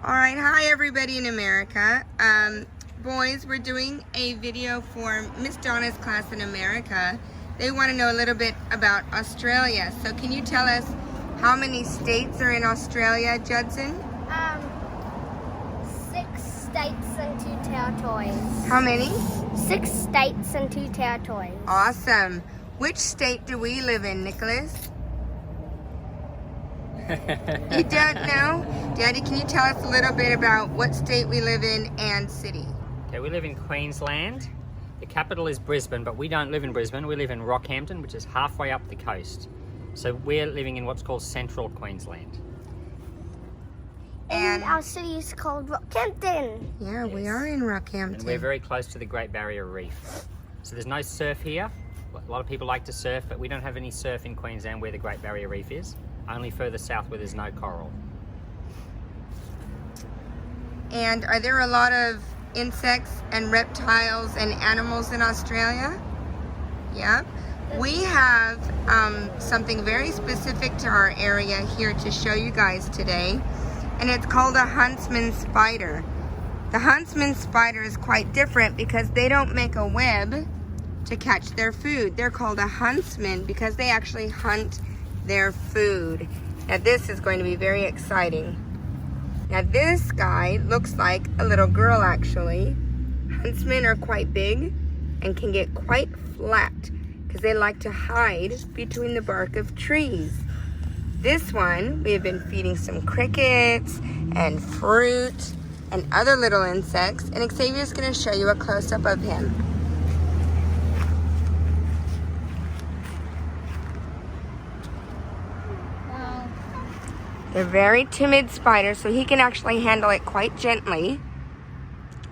Alright, hi everybody in America. Boys, we're doing a video for Miss Donna's class in America. They want to know a little bit about Australia. So can you tell us how many states are in Australia, Judson? 6 states and 2 territories. How many? 6 states and 2 territories. Awesome. Which state do we live in, Nicholas? You don't know? Daddy, can you tell us a little bit about what state we live in and city? Okay, we live in Queensland. The capital is Brisbane, but we don't live in Brisbane. We live in Rockhampton, which is halfway up the coast. So we're living in what's called central Queensland. And our city is called Rockhampton. Yeah, we are in Rockhampton. And we're very close to the Great Barrier Reef. So there's no surf here. A lot of people like to surf, but we don't have any surf in Queensland where the Great Barrier Reef is. Only further south where there's no coral. And are there a lot of insects and reptiles and animals in Australia? Yeah. We have something very specific to our area here to show you guys today, and it's called a huntsman spider. The huntsman spider is quite different because they don't make a web to catch their food. They're called a huntsman because they actually hunt their food. Now this is going to be very exciting. Now this guy looks like a little girl actually. Huntsmen are quite big and can get quite flat because they like to hide between the bark of trees. This one we have been feeding some crickets and fruit and other little insects, and Xavier's going to show you a close-up of him. They're very timid spiders, so he can actually handle it quite gently.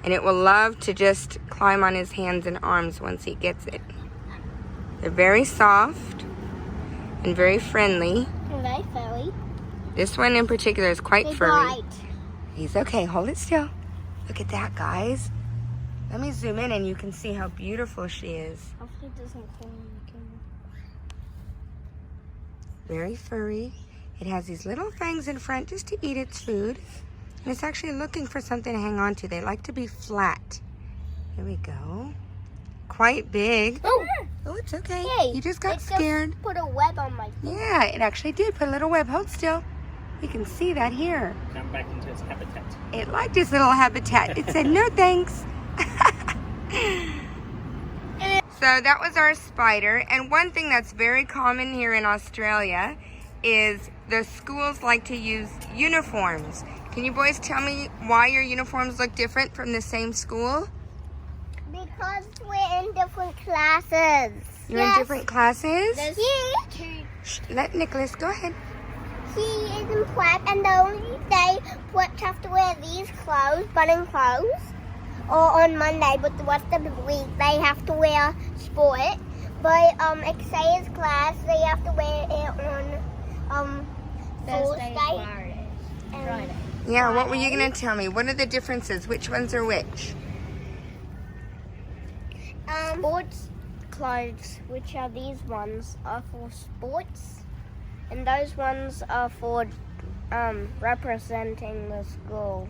And it will love to just climb on his hands and arms once he gets it. They're very soft and very friendly. And very furry. This one in particular is quite They furry. bite. He's okay, hold it still. Look at that, guys. Let me zoom in and you can see how beautiful she is. Hopefully it doesn't fall on the camera. Very furry. It has these little fangs in front just to eat its food. And it's actually looking for something to hang on to. They like to be flat. Here we go. Quite big. Oh, Oh, it's okay. Yay. You just got it scared. Just put a web on my foot. Yeah, it actually did put a little web. Hold still. You can see that here. Come back into its habitat. It liked its little habitat. It said, no thanks. So that was our spider. And one thing that's very common here in Australia is the schools like to use uniforms. Can you boys tell me why your uniforms look different from the same school? Because we're in different classes. You're in different classes? He Let Nicholas go ahead. is in prep, and the only day preps have to wear these clothes, button clothes, or on Monday, but the rest of the week they have to wear sport. But Xayah's class, they have to wear it on Thursday, and Friday. Yeah, what were you going to tell me? What are the differences? Which ones are which? Sports clothes, which are these ones, are for sports, and those ones are for representing the school.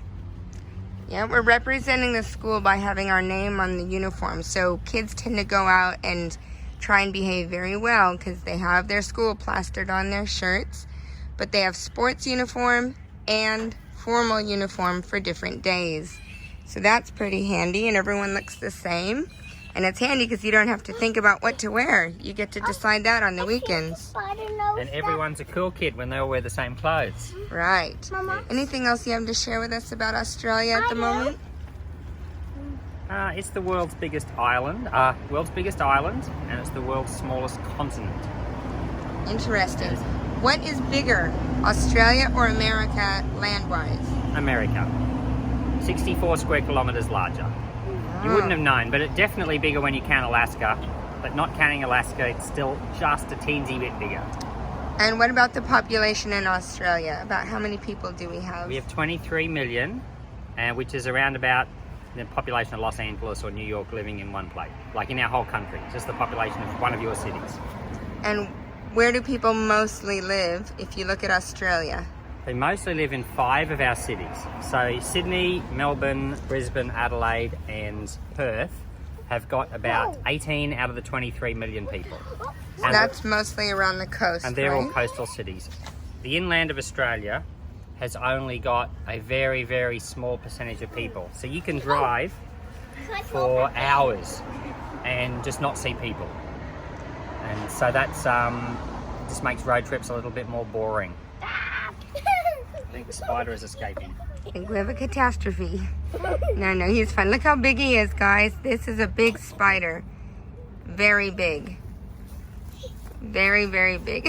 Yeah, we're representing the school by having our name on the uniform. So kids tend to go out and try and behave very well because they have their school plastered on their shirts, but they have sports uniform and formal uniform for different days. So that's pretty handy, and everyone looks the same. And it's handy because you don't have to think about what to wear. You get to decide that on the weekends. And everyone's a cool kid when they all wear the same clothes. Right. Mama? Anything else you have to share with us about Australia at the moment? It's the world's biggest island, and it's the world's smallest continent. Interesting. What is bigger, Australia or America land-wise? America. 64 square kilometers larger. You wouldn't have known, but it's definitely bigger when you count Alaska. But not counting Alaska, it's still just a teensy bit bigger. And what about the population in Australia? About how many people do we have? We have 23 million, which is around about the population of Los Angeles or New York living in one place. Like in our whole country, just the population of one of your cities. And where do people mostly live if you look at Australia? They mostly live in 5 of our cities. So Sydney, Melbourne, Brisbane, Adelaide and Perth have got about 18 out of the 23 million people. And That's mostly around the coast, and they're right? all coastal cities. The inland of Australia has only got a very, very small percentage of people. So you can drive for hours and just not see people. And so that's just makes road trips a little bit more boring. I think the spider is escaping. I think we have a catastrophe. No, he's fine. Look how big he is, guys. This is a big spider. Very big. Very, very big.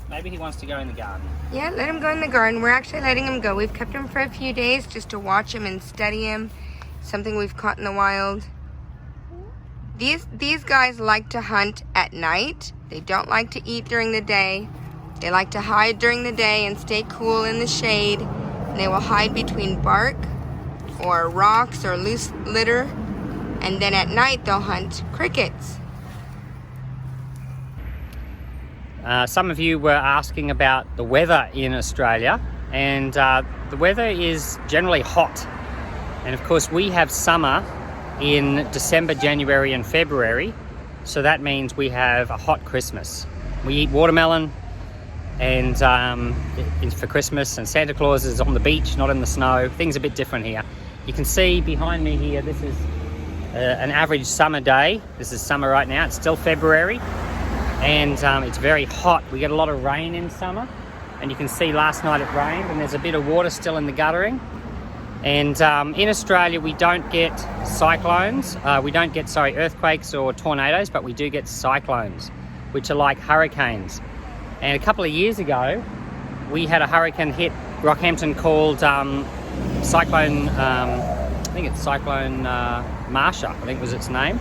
Maybe he wants to go in the garden. Yeah, let him go in the garden. We're actually letting him go. We've kept him for a few days just to watch him and study him. Something we've caught in the wild. These guys like to hunt at night. They don't like to eat during the day. They like to hide during the day and stay cool in the shade. They will hide between bark or rocks or loose litter. And then at night they'll hunt crickets. Some of you were asking about the weather in Australia, and the weather is generally hot. And of course we have summer in December, January and February, so that means we have a hot Christmas. We eat watermelon and for Christmas, and Santa Claus is on the beach, not in the snow. Things are a bit different here. You can see behind me here, this is an average summer day. This is summer right now, it's still February. And it's very hot. We get a lot of rain in summer, and you can see last night it rained and there's a bit of water still in the guttering. And in Australia we don't get cyclones, we don't get earthquakes or tornadoes, but we do get cyclones, which are like hurricanes. And a couple of years ago we had a hurricane hit Rockhampton called Cyclone Marsha, I think was its name,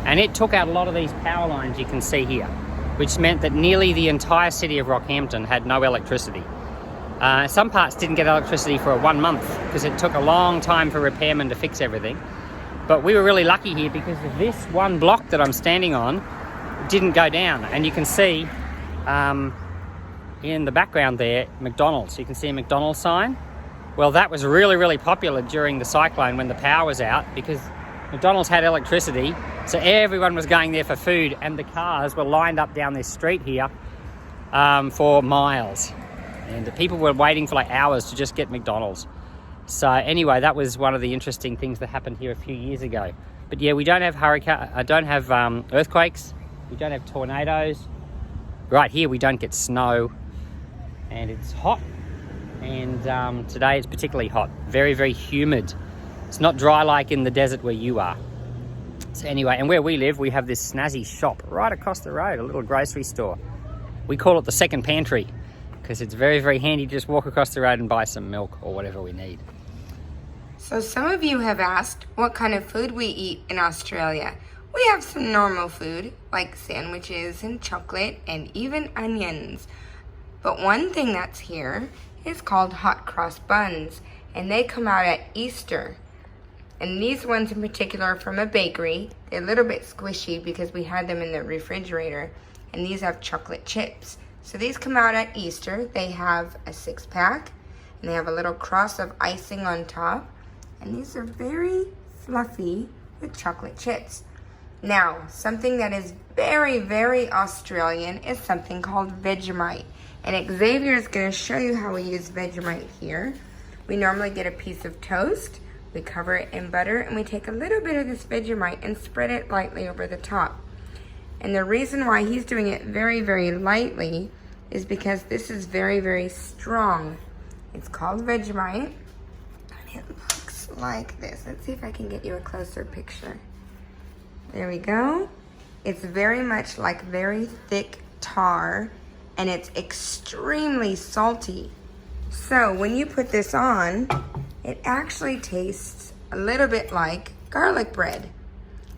and it took out a lot of these power lines you can see here, which meant that nearly the entire city of Rockhampton had no electricity. Some parts didn't get electricity for 1 month because it took a long time for repairmen to fix everything. But we were really lucky here because this one block that I'm standing on didn't go down. And you can see in the background there, McDonald's. You can see a McDonald's sign. Well, that was really, really popular during the cyclone when the power was out, because McDonald's had electricity, so everyone was going there for food, and the cars were lined up down this street here for miles, and the people were waiting for like hours to just get McDonald's. So anyway, that was one of the interesting things that happened here a few years ago. But yeah, we don't have earthquakes, we don't have tornadoes. Right here we don't get snow, and it's hot, and today it's particularly hot, very, very humid. It's not dry like in the desert where you are. So anyway, and where we live, we have this snazzy shop right across the road, a little grocery store. We call it the second pantry because it's very, very handy to just walk across the road and buy some milk or whatever we need. So some of you have asked what kind of food we eat in Australia. We have some normal food like sandwiches and chocolate and even onions. But one thing that's here is called hot cross buns, and they come out at Easter. And these ones in particular are from a bakery. They're a little bit squishy because we had them in the refrigerator. And these have chocolate chips. So these come out at Easter. They have a 6-pack. And they have a little cross of icing on top. And these are very fluffy with chocolate chips. Now, something that is very, very Australian is something called Vegemite. And Xavier is going to show you how we use Vegemite here. We normally get a piece of toast. We cover it in butter, and we take a little bit of this Vegemite and spread it lightly over the top. And the reason why he's doing it very, very lightly is because this is very, very strong. It's called Vegemite, and it looks like this. Let's see if I can get you a closer picture. There we go. It's very much like very thick tar, and it's extremely salty. So when you put this on, it actually tastes a little bit like garlic bread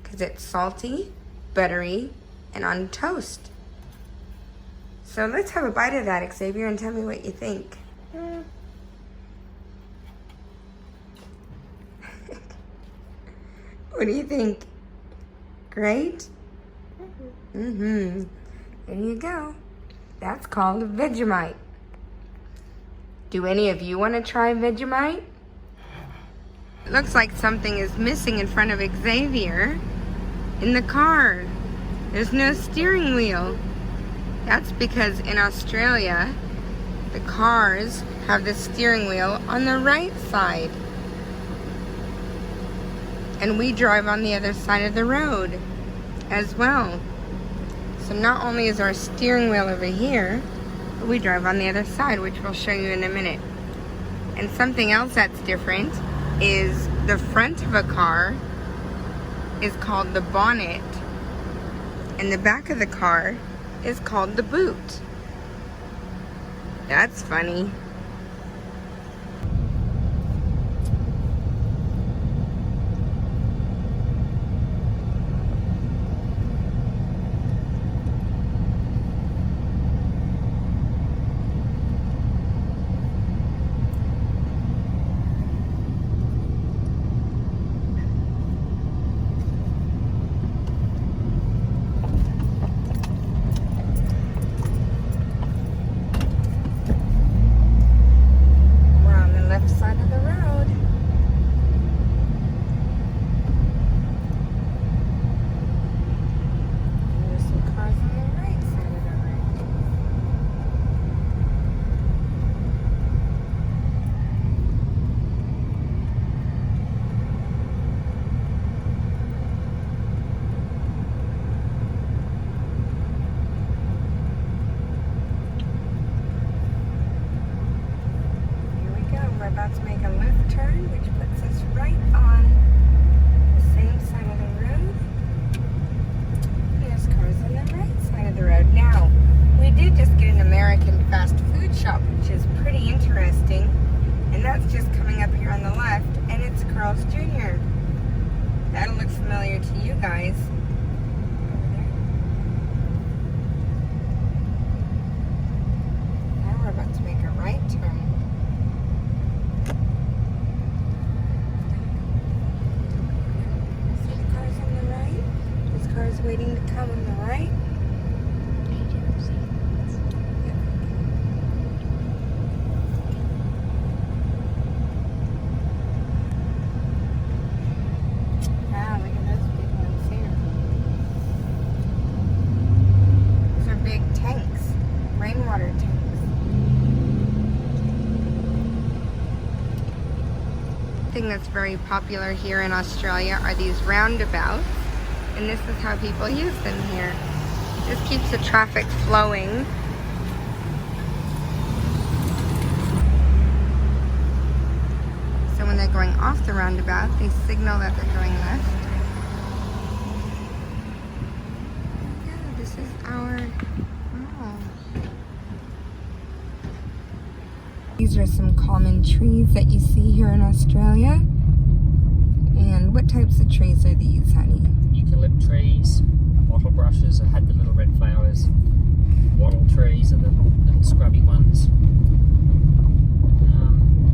because it's salty, buttery, and on toast. So let's have a bite of that, Xavier, and tell me what you think. What do you think? Great? There you go. That's called Vegemite. Do any of you want to try Vegemite? It looks like something is missing in front of Xavier in the car. There's no steering wheel. That's because in Australia, the cars have the steering wheel on the right side. And we drive on the other side of the road as well. So not only is our steering wheel over here, but we drive on the other side, which we'll show you in a minute. And something else that's different is the front of a car is called the bonnet, and the back of the car is called the boot. That's funny. About to make a left turn, which puts us right on the same side of the road. There's cars on the right side of the road. Now, we did just get an American fast food shop, which is pretty interesting. And that's just coming up here on the left, and it's Carl's Jr. That'll look familiar to you guys. Now we're about to make a right turn. Cars waiting to come on the right. Wow, look at those big ones here. Those are big tanks, rainwater tanks. The thing that's very popular here in Australia are these roundabouts. And this is how people use them here. This keeps the traffic flowing. So when they're going off the roundabout, they signal that they're going left. Yeah, this is our mall. These are some common trees that you see here in Australia. And what types of trees are these, honey? Eucalypt trees, wattle brushes that had the little red flowers. Wattle trees are the little scrubby ones.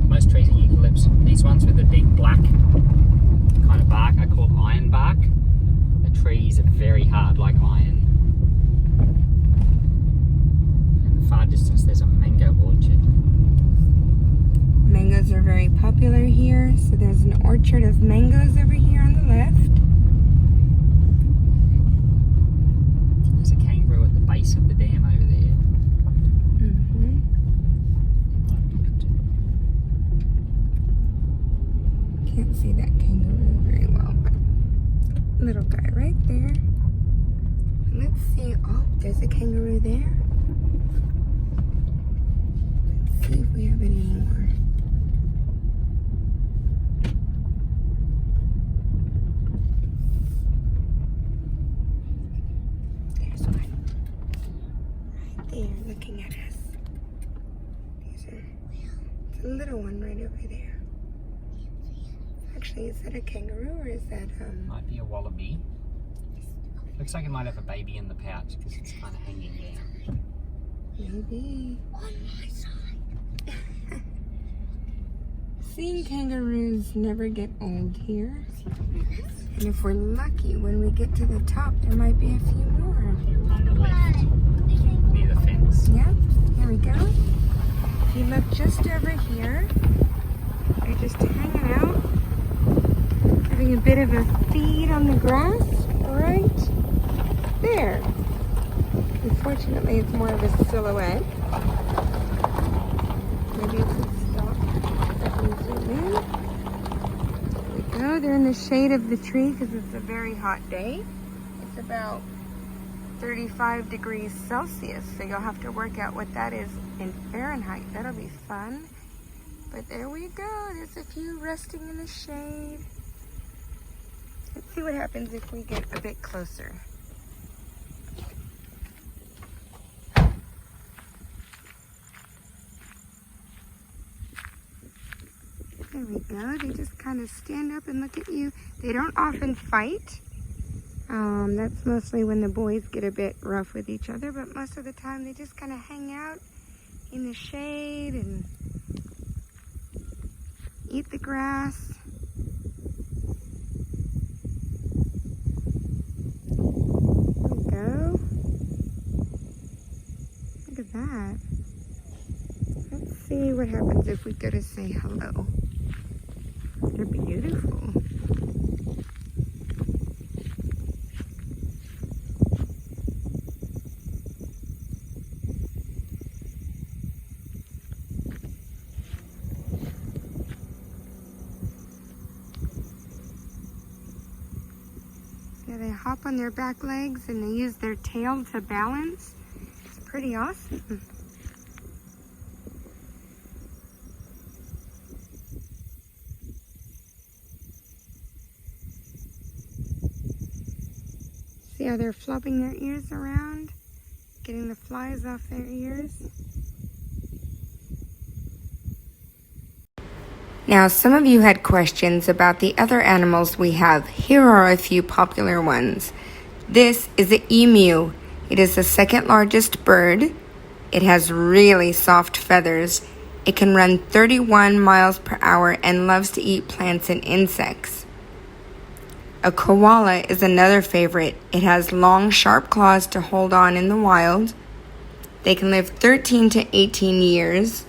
Most trees are eucalypts. These ones with the big black kind of bark are called iron bark. The trees are very hard, like iron. In the far distance there's a mango orchard. Mangoes are very popular here, so there's an orchard of mangoes over here on the left. There's a kangaroo at the base of the dam over there. Can't see that kangaroo very well, but little guy right there. Let's see. Oh, there's a kangaroo there. Let's see if we have any more. There's one. Right there, looking at us. It's a little one right over there. Actually, is that a kangaroo or is that Might be a wallaby. Looks like it might have a baby in the pouch because it's kind of hanging down. Maybe. On my side. Seeing kangaroos never get old here. And if we're lucky, when we get to the top, there might be a few more. On the left, near the fence. Yep, here we go. If you look just over here, they're just hanging out, having a bit of a feed on the grass right there. Unfortunately, it's more of a silhouette. Maybe it could stop. I can zoom in. There we go. They're in the shade of the tree because it's a very hot day. It's about 35 degrees Celsius, so you'll have to work out what that is in Fahrenheit. That'll be fun. But there we go. There's a few resting in the shade. Let's see what happens if we get a bit closer. There we go. They just kind of stand up and look at you. They don't often fight. That's mostly when the boys get a bit rough with each other, but most of the time they just kind of hang out in the shade and eat the grass. There we go. Look at that. Let's see what happens if we go to say hello. They're beautiful. Yeah, they hop on their back legs and they use their tail to balance. It's pretty awesome. See how they're flopping their ears around, getting the flies off their ears. Now, some of you had questions about the other animals we have. Here are a few popular ones. This is the emu. It is the second largest bird. It has really soft feathers. It can run 31 miles per hour and loves to eat plants and insects. A koala is another favorite. It has long, sharp claws to hold on in the wild. They can live 13 to 18 years.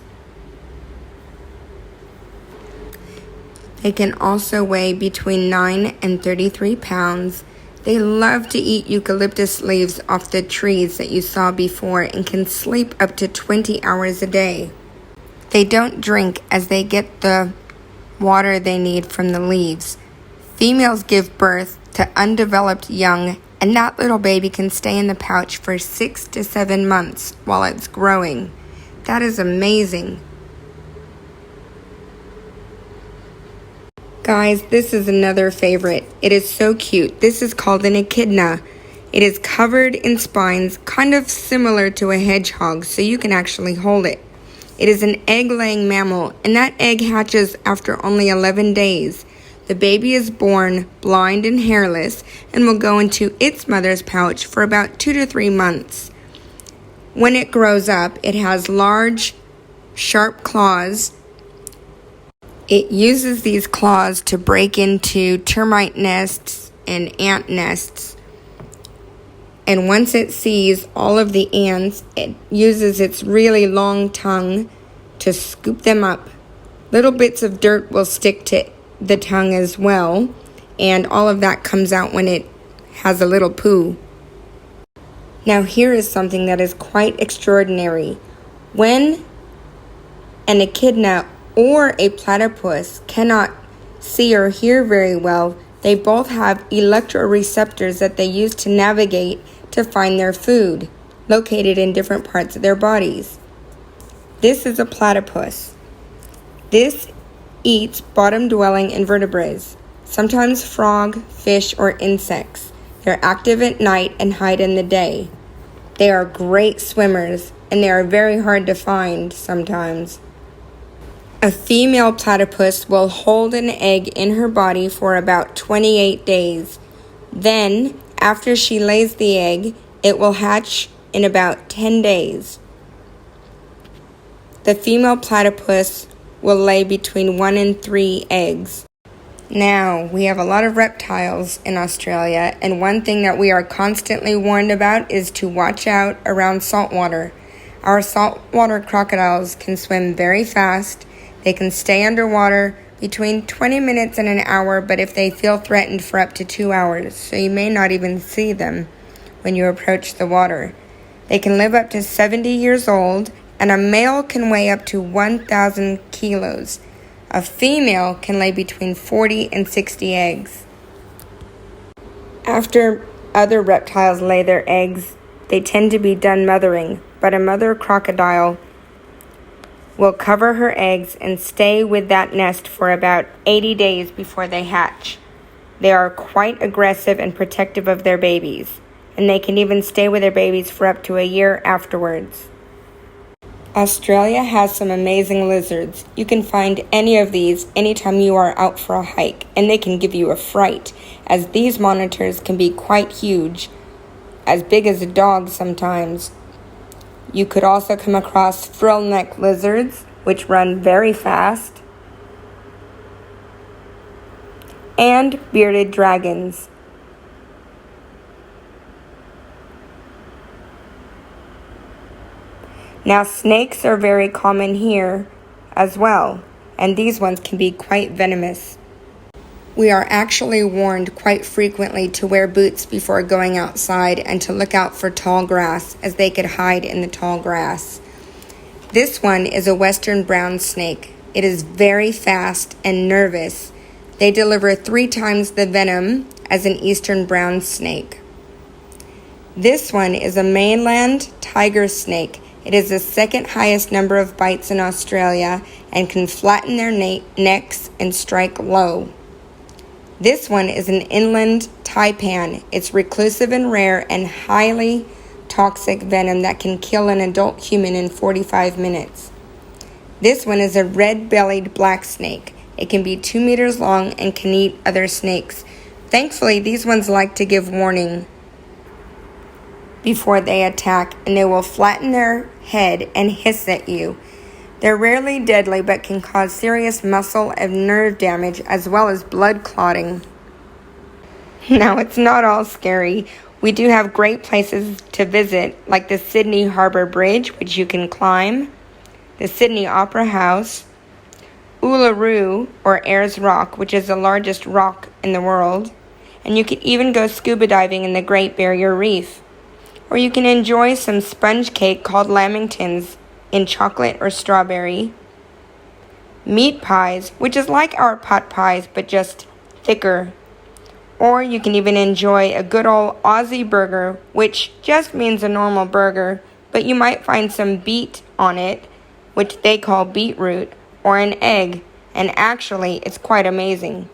They can also weigh between 9 and 33 pounds. They love to eat eucalyptus leaves off the trees that you saw before and can sleep up to 20 hours a day. They don't drink as they get the water they need from the leaves. Females give birth to undeveloped young, and that little baby can stay in the pouch for 6 to 7 months while it's growing. That is amazing. Guys, this is another favorite. It is so cute. This is called an echidna. It is covered in spines, kind of similar to a hedgehog, so you can actually hold it. It is an egg-laying mammal, and that egg hatches after only 11 days. The baby is born blind and hairless and will go into its mother's pouch for about 2 to 3 months. When it grows up, it has large, sharp claws. It uses these claws to break into termite nests and ant nests. And once it sees all of the ants, it uses its really long tongue to scoop them up. Little bits of dirt will stick to the tongue as well, and all of that comes out when it has a little poo. Now here is something that is quite extraordinary. When an echidna or a platypus cannot see or hear very well, they both have electroreceptors that they use to navigate to find their food, located in different parts of their bodies. This is a platypus. This eats bottom-dwelling invertebrates, sometimes frog, fish, or insects. They're active at night and hide in the day. They are great swimmers, and they are very hard to find sometimes. A female platypus will hold an egg in her body for about 28 days. Then, after she lays the egg, it will hatch in about 10 days. The female platypus will lay between 1 and 3 eggs. Now, we have a lot of reptiles in Australia, and one thing that we are constantly warned about is to watch out around salt water. Our saltwater crocodiles can swim very fast. They can stay underwater between 20 minutes and an hour, but if they feel threatened, for up to 2 hours, so you may not even see them when you approach the water. They can live up to 70 years old, and a male can weigh up to 1,000 kilos. A female can lay between 40 and 60 eggs. After other reptiles lay their eggs, they tend to be done mothering, but a mother crocodile will cover her eggs and stay with that nest for about 80 days before they hatch. They are quite aggressive and protective of their babies, and they can even stay with their babies for up to a year afterwards. Australia has some amazing lizards. You can find any of these anytime you are out for a hike, and they can give you a fright, as these monitors can be quite huge, as big as a dog sometimes. You could also come across frill-neck lizards, which run very fast, and bearded dragons. Now, snakes are very common here as well, and these ones can be quite venomous. We are actually warned quite frequently to wear boots before going outside and to look out for tall grass, as they could hide in the tall grass. This one is a western brown snake. It is very fast and nervous. They deliver 3 times the venom as an eastern brown snake. This one is a mainland tiger snake. It is the second highest number of bites in Australia and can flatten their necks and strike low. This one is an inland taipan. It's reclusive and rare and highly toxic venom that can kill an adult human in 45 minutes. This one is a red-bellied black snake. It can be 2 meters long and can eat other snakes. Thankfully, these ones like to give warning before they attack, and they will flatten their head and hiss at you. They're rarely deadly, but can cause serious muscle and nerve damage, as well as blood clotting. Now, it's not all scary. We do have great places to visit, like the Sydney Harbour Bridge, which you can climb, the Sydney Opera House, Uluru, or Ayers Rock, which is the largest rock in the world, and you can even go scuba diving in the Great Barrier Reef. Or you can enjoy some sponge cake called lamingtons in chocolate or strawberry, meat pies, which is like our pot pies but just thicker. Or you can even enjoy a good old Aussie burger, which just means a normal burger, but you might find some beet on it, which they call beetroot, or an egg, and actually it's quite amazing.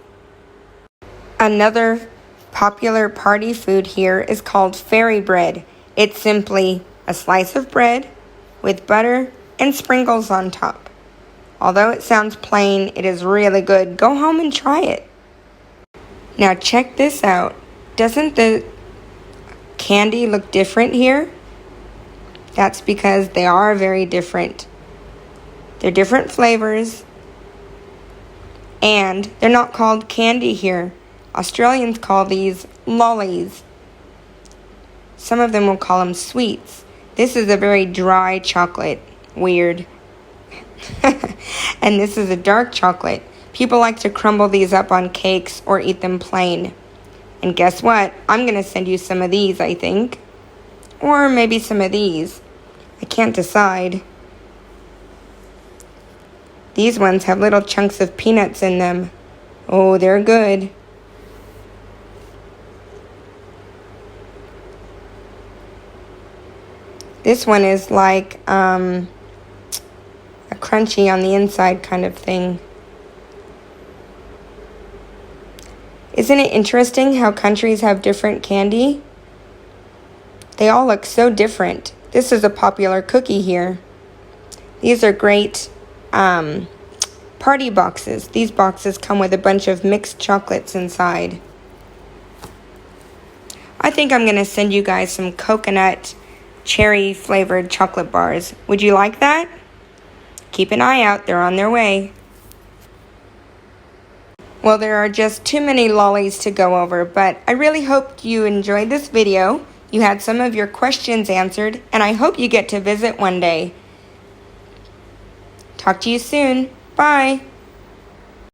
Another popular party food here is called fairy bread. It's simply a slice of bread with butter and sprinkles on top. Although it sounds plain, it is really good. Go home and try it. Now check this out. Doesn't the candy look different here? That's because they are very different. They're different flavors, and they're not called candy here. Australians call these lollies. Some of them will call them sweets. This is a very dry chocolate. Weird. And this is a dark chocolate. People like to crumble these up on cakes or eat them plain. And guess what? I'm going to send you some of these, I think. Or maybe some of these. I can't decide. These ones have little chunks of peanuts in them. Oh, they're good. This one is like a crunchy on the inside kind of thing. Isn't it interesting how countries have different candy? They all look so different. This is a popular cookie here. These are great party boxes. These boxes come with a bunch of mixed chocolates inside. I think I'm going to send you guys some coconut cherry flavored chocolate bars. Would you like that? Keep an eye out, they're on their way. Well, there are just too many lollies to go over, but I really hope you enjoyed this video. You had some of your questions answered, and I hope you get to visit one day. Talk to you soon. Bye.